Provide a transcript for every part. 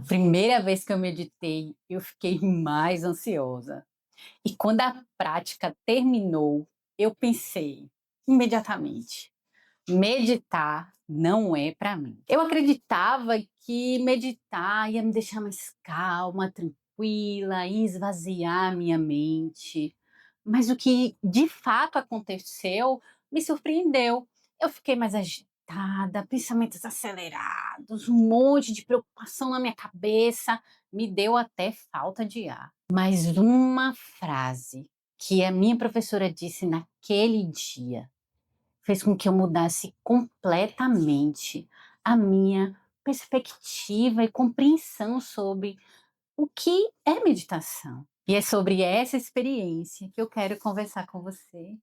A primeira vez que eu meditei, eu fiquei mais ansiosa. E quando a prática terminou, eu pensei imediatamente: meditar não é para mim. Eu acreditava que meditar ia me deixar mais calma, tranquila, ia esvaziar minha mente. Mas o que de fato aconteceu me surpreendeu. Eu fiquei mais agitada, pensamentos acelerados, um monte de preocupação na minha cabeça, me deu até falta de ar. Mas uma frase que a minha professora disse naquele dia fez com que eu mudasse completamente a minha perspectiva e compreensão sobre o que é meditação. E é sobre essa experiência que eu quero conversar com você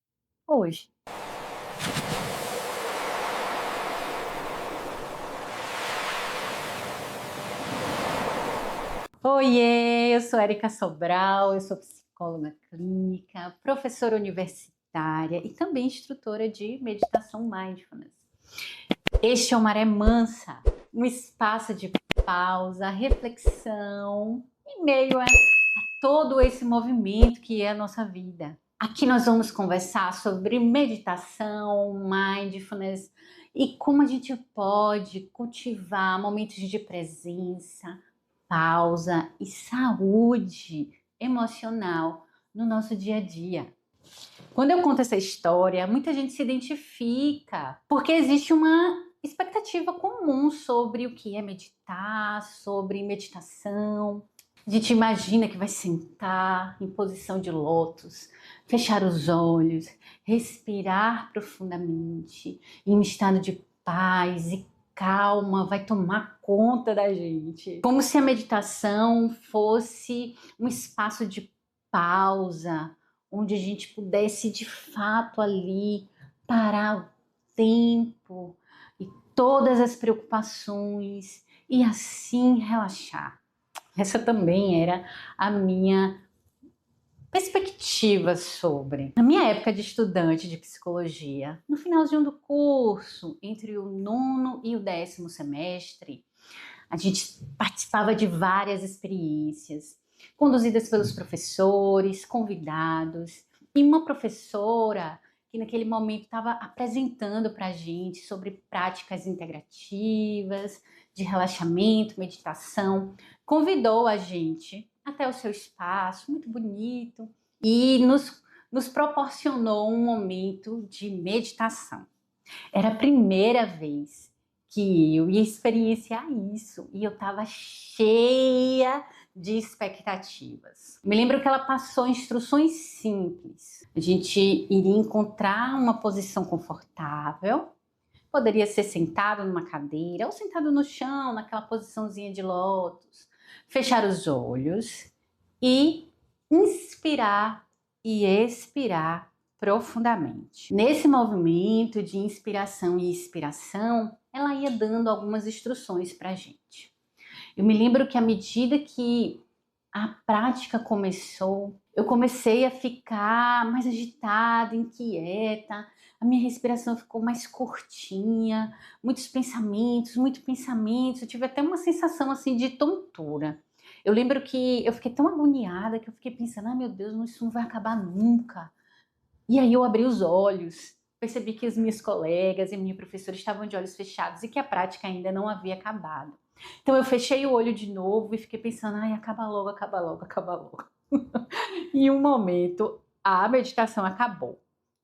hoje. Oiê, eu sou Érica Sobral, eu sou psicóloga clínica, professora universitária e também instrutora de meditação mindfulness. Este é o Maré Mansa, um espaço de pausa, reflexão, em meio a todo esse movimento que é a nossa vida. Aqui nós vamos conversar sobre meditação, mindfulness e como a gente pode cultivar momentos de presença, pausa e saúde emocional no nosso dia a dia. Quando eu conto essa história, muita gente se identifica, porque existe uma expectativa comum sobre o que é meditar, sobre meditação. A gente imagina que vai sentar em posição de lótus, fechar os olhos, respirar profundamente, em um estado de paz e calma vai tomar conta da gente. Como se a meditação fosse um espaço de pausa, onde a gente pudesse de fato ali parar o tempo e todas as preocupações e assim relaxar. Essa também era a minha perspectiva sobre. Na minha época de estudante de psicologia, no finalzinho do curso, entre o nono e o 10º semestre, a gente participava de várias experiências conduzidas pelos professores, convidados, e uma professora que naquele momento estava apresentando para a gente sobre práticas integrativas, de relaxamento, meditação, convidou a gente até o seu espaço, muito bonito, e nos proporcionou um momento de meditação. Era a primeira vez que eu ia experienciar isso e eu estava cheia de expectativas. Me lembro que ela passou instruções simples. A gente iria encontrar uma posição confortável, poderia ser sentado numa cadeira ou sentado no chão, naquela posiçãozinha de lótus. Fechar os olhos e inspirar e expirar profundamente. Nesse movimento de inspiração e expiração, ela ia dando algumas instruções para a gente. Eu me lembro que à medida que a prática começou, eu comecei a ficar mais agitada, inquieta, a minha respiração ficou mais curtinha, muitos pensamentos, eu tive até uma sensação assim de tontura. Eu lembro que eu fiquei tão agoniada que eu fiquei pensando, meu Deus, isso não vai acabar nunca. E aí eu abri os olhos, percebi que as minhas colegas e minha professora estavam de olhos fechados e que a prática ainda não havia acabado. Então eu fechei o olho de novo e fiquei pensando, acaba logo, acaba logo, acaba logo. E em um momento, a meditação acabou.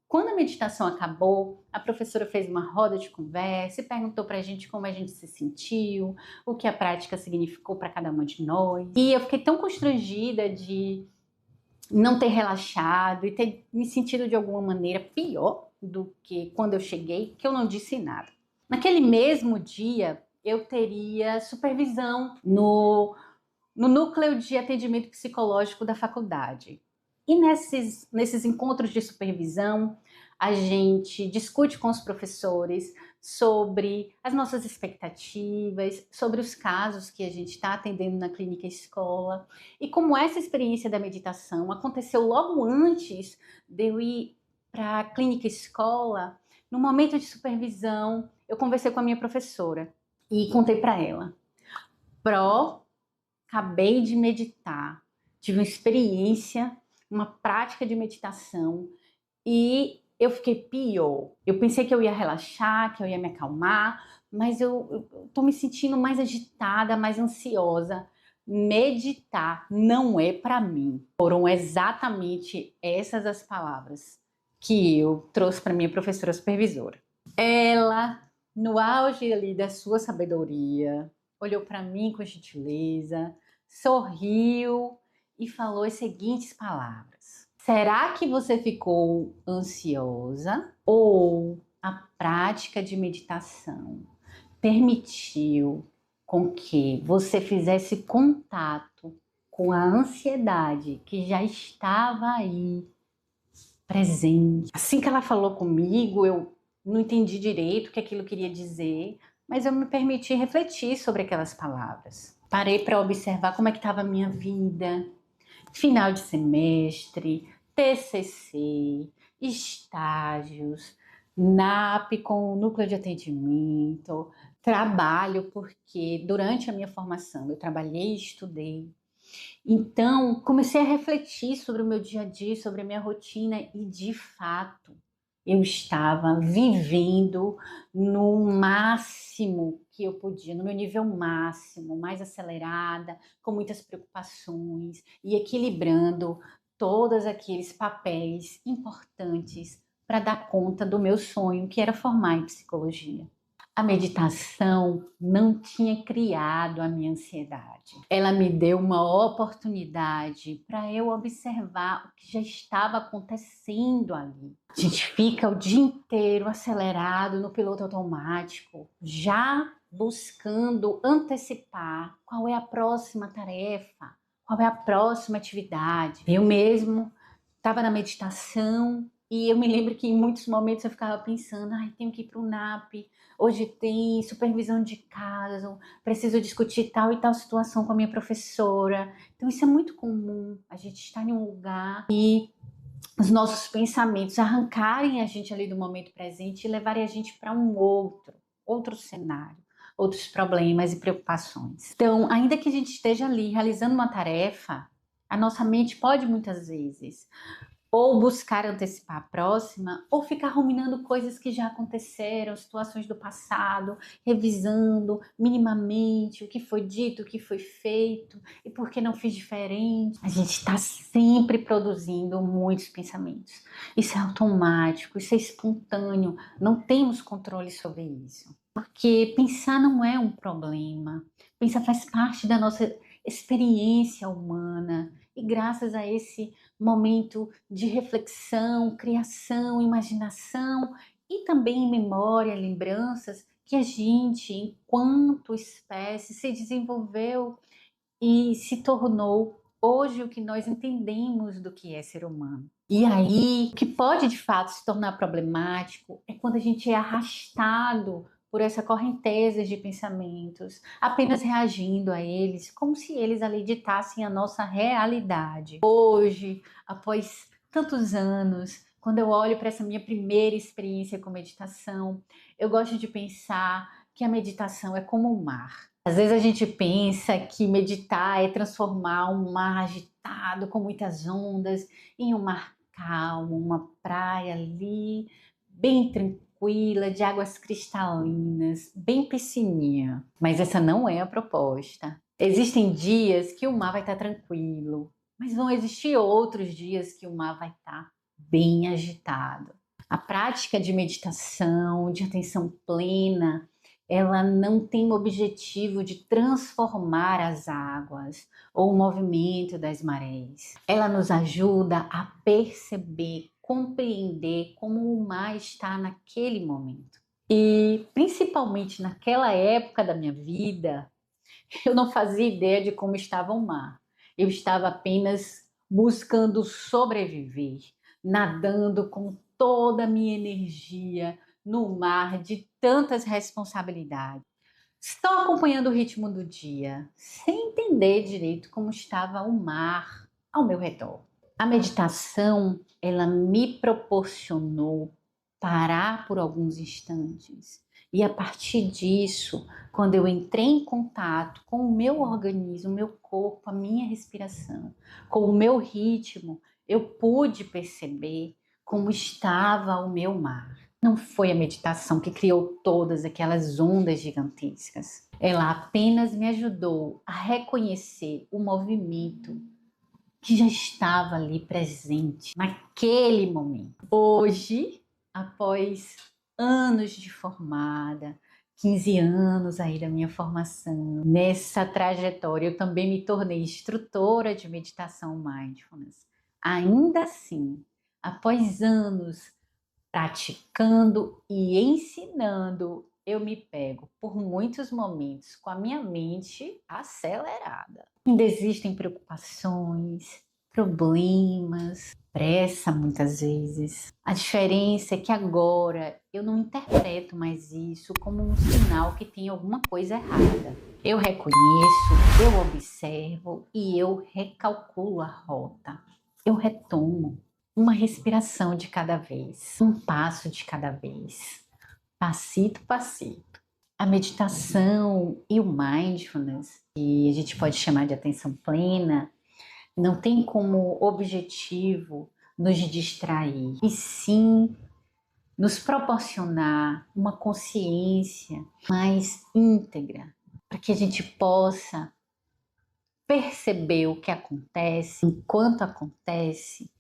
Quando a meditação acabou, a professora fez uma roda de conversa e perguntou pra gente como a gente se sentiu, o que a prática significou para cada uma de nós. E eu fiquei tão constrangida de não ter relaxado e ter me sentido de alguma maneira pior do que quando eu cheguei, que eu não disse nada. Naquele mesmo dia, eu teria supervisão no núcleo de atendimento psicológico da faculdade. E nesses encontros de supervisão, a gente discute com os professores sobre as nossas expectativas, sobre os casos que a gente está atendendo na clínica escola e como essa experiência da meditação aconteceu logo antes de eu ir para a clínica escola. No momento de supervisão, eu conversei com a minha professora e contei para ela pró acabei de meditar, tive uma experiência, uma prática de meditação e eu fiquei pior. Eu pensei que eu ia relaxar, que eu ia me acalmar, mas eu tô me sentindo mais agitada, mais ansiosa. Meditar não é para mim. Foram exatamente essas as palavras que eu trouxe para minha professora supervisora. Ela, no auge ali da sua sabedoria, olhou para mim com gentileza, sorriu e falou as seguintes palavras: será que você ficou ansiosa ou a prática de meditação permitiu com que você fizesse contato com a ansiedade que já estava aí presente? Assim que ela falou comigo, eu não entendi direito o que aquilo queria dizer, mas eu me permiti refletir sobre aquelas palavras. Parei para observar como é que estava a minha vida, final de semestre, TCC, estágios, NAP com o núcleo de atendimento, trabalho, porque durante a minha formação eu trabalhei e estudei. Então, comecei a refletir sobre o meu dia a dia, sobre a minha rotina e, de fato, eu estava vivendo no máximo que eu podia, no meu nível máximo, mais acelerada, com muitas preocupações e equilibrando todos aqueles papéis importantes para dar conta do meu sonho, que era formar em psicologia. A meditação não tinha criado a minha ansiedade. Ela me deu uma oportunidade para eu observar o que já estava acontecendo ali. A gente fica o dia inteiro acelerado no piloto automático, já buscando antecipar qual é a próxima tarefa, qual é a próxima atividade. Eu mesmo estava na meditação e eu me lembro que em muitos momentos eu ficava pensando, ai, tenho que ir para o NAP, hoje tem supervisão de caso, preciso discutir tal e tal situação com a minha professora. Então isso é muito comum, a gente estar em um lugar e os nossos pensamentos arrancarem a gente ali do momento presente e levarem a gente para um outro cenário, outros problemas e preocupações. Então, ainda que a gente esteja ali realizando uma tarefa, a nossa mente pode muitas vezes ou buscar antecipar a próxima, ou ficar ruminando coisas que já aconteceram, situações do passado, revisando minimamente o que foi dito, o que foi feito, e por que não fiz diferente. A gente está sempre produzindo muitos pensamentos. Isso é automático, isso é espontâneo, não temos controle sobre isso. Porque pensar não é um problema, pensar faz parte da nossa experiência humana, e graças a esse momento de reflexão, criação, imaginação e também memória, lembranças que a gente, enquanto espécie, se desenvolveu e se tornou hoje o que nós entendemos do que é ser humano. E aí, o que pode de fato se tornar problemático é quando a gente é arrastado por essa correnteza de pensamentos, apenas reagindo a eles, como se eles ali ditassem a nossa realidade. Hoje, após tantos anos, quando eu olho para essa minha primeira experiência com meditação, eu gosto de pensar que a meditação é como o mar. Às vezes a gente pensa que meditar é transformar um mar agitado, com muitas ondas, em um mar calmo, uma praia ali, bem tranquila, de águas cristalinas, bem piscininha. Mas essa não é a proposta. Existem dias que o mar vai estar tranquilo, mas vão existir outros dias que o mar vai estar bem agitado. A prática de meditação, de atenção plena, ela não tem o objetivo de transformar as águas ou o movimento das marés. Ela nos ajuda a perceber, compreender como o mar está naquele momento. E principalmente naquela época da minha vida, eu não fazia ideia de como estava o mar. Eu estava apenas buscando sobreviver, nadando com toda a minha energia no mar de tantas responsabilidades. Estou acompanhando o ritmo do dia, sem entender direito como estava o mar ao meu redor. A meditação, ela me proporcionou parar por alguns instantes E a partir disso, quando eu entrei em contato com o meu organismo, o meu corpo, a minha respiração, com o meu ritmo, eu pude perceber como estava o meu mar. Não foi a meditação que criou todas aquelas ondas gigantescas. Ela apenas me ajudou a reconhecer o movimento que já estava ali presente naquele momento. Hoje, após anos de formada, 15 anos aí da minha formação, nessa trajetória eu também me tornei instrutora de meditação mindfulness. Ainda assim, após anos praticando e ensinando, eu me pego por muitos momentos com a minha mente acelerada. Ainda existem preocupações, problemas, pressa muitas vezes. A diferença é que agora eu não interpreto mais isso como um sinal que tem alguma coisa errada. Eu reconheço, eu observo e eu recalculo a rota. Eu retomo uma respiração de cada vez, um passo de cada vez, passito a passito. A meditação e o mindfulness, que a gente pode chamar de atenção plena, não tem como objetivo nos distrair, e sim nos proporcionar uma consciência mais íntegra, para que a gente possa perceber o que acontece, enquanto acontece,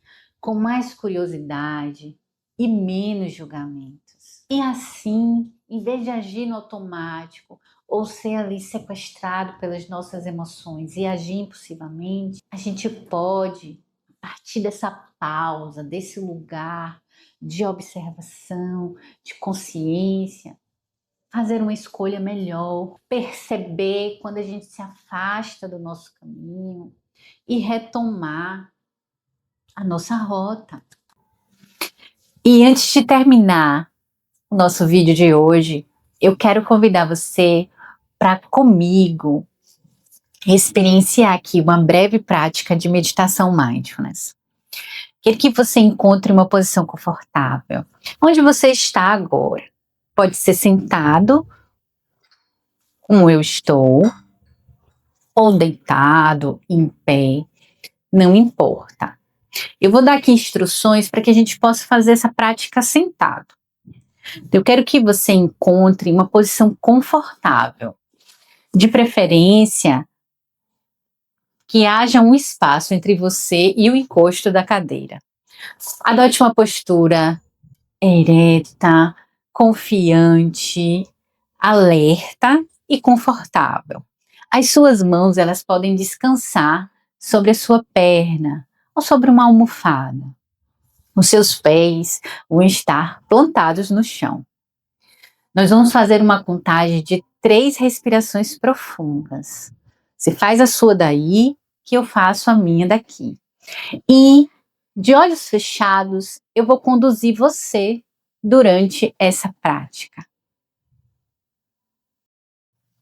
com mais curiosidade e menos julgamentos. E assim, em vez de agir no automático ou ser ali sequestrado pelas nossas emoções e agir impulsivamente, a gente pode, a partir dessa pausa, desse lugar de observação, de consciência, fazer uma escolha melhor, perceber quando a gente se afasta do nosso caminho e retomar a nossa rota. E antes de terminar o nosso vídeo de hoje, eu quero convidar você para comigo experienciar aqui uma breve prática de meditação mindfulness. Quero que você encontre uma posição confortável. Onde você está agora? Pode ser sentado, como eu estou, ou deitado, em pé, não importa. Eu vou dar aqui instruções para que a gente possa fazer essa prática sentado. Eu quero que você encontre uma posição confortável, de preferência que haja um espaço entre você e o encosto da cadeira. Adote uma postura ereta, confiante, alerta e confortável. As suas mãos, elas podem descansar sobre a sua perna ou sobre uma almofada. Os seus pés vão estar plantados no chão. Nós vamos fazer uma contagem de 3 respirações profundas. Você faz a sua daí, que eu faço a minha daqui. E, de olhos fechados, eu vou conduzir você durante essa prática.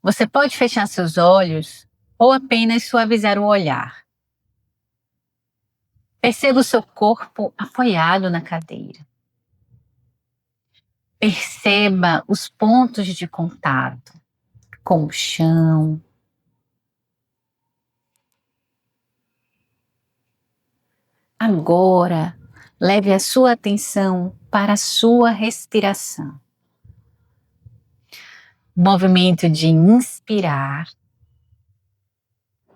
Você pode fechar seus olhos ou apenas suavizar o olhar. Perceba o seu corpo apoiado na cadeira. Perceba os pontos de contato com o chão. Agora, leve a sua atenção para a sua respiração. Movimento de inspirar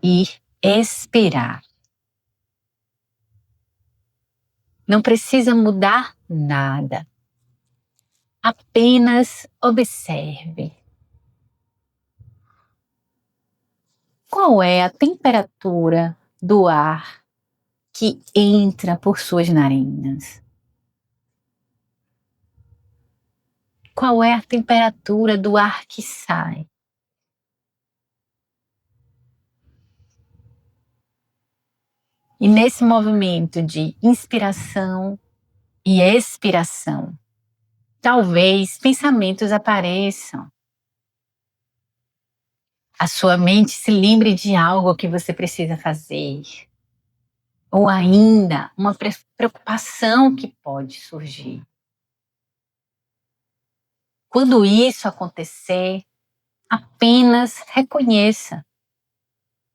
e expirar. Não precisa mudar nada. Apenas observe. Qual é a temperatura do ar que entra por suas narinas? Qual é a temperatura do ar que sai? E nesse movimento de inspiração e expiração, talvez pensamentos apareçam. A sua mente se lembre de algo que você precisa fazer. Ou ainda, uma preocupação que pode surgir. Quando isso acontecer, apenas reconheça: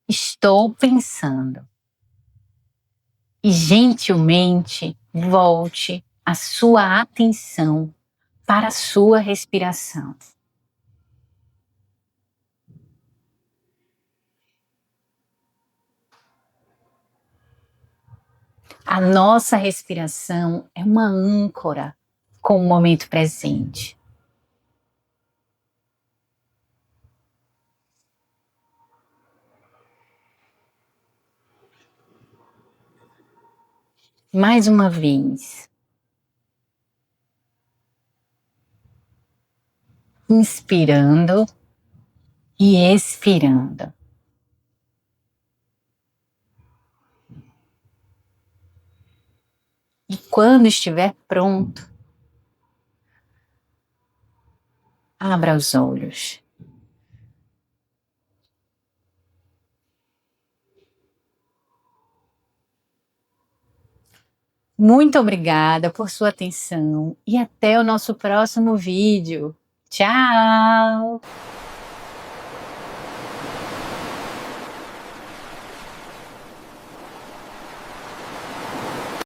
estou pensando. E gentilmente volte a sua atenção para a sua respiração. A nossa respiração é uma âncora com o momento presente. Mais uma vez. Inspirando e expirando. E quando estiver pronto, abra os olhos. Muito obrigada por sua atenção e até o nosso próximo vídeo. Tchau!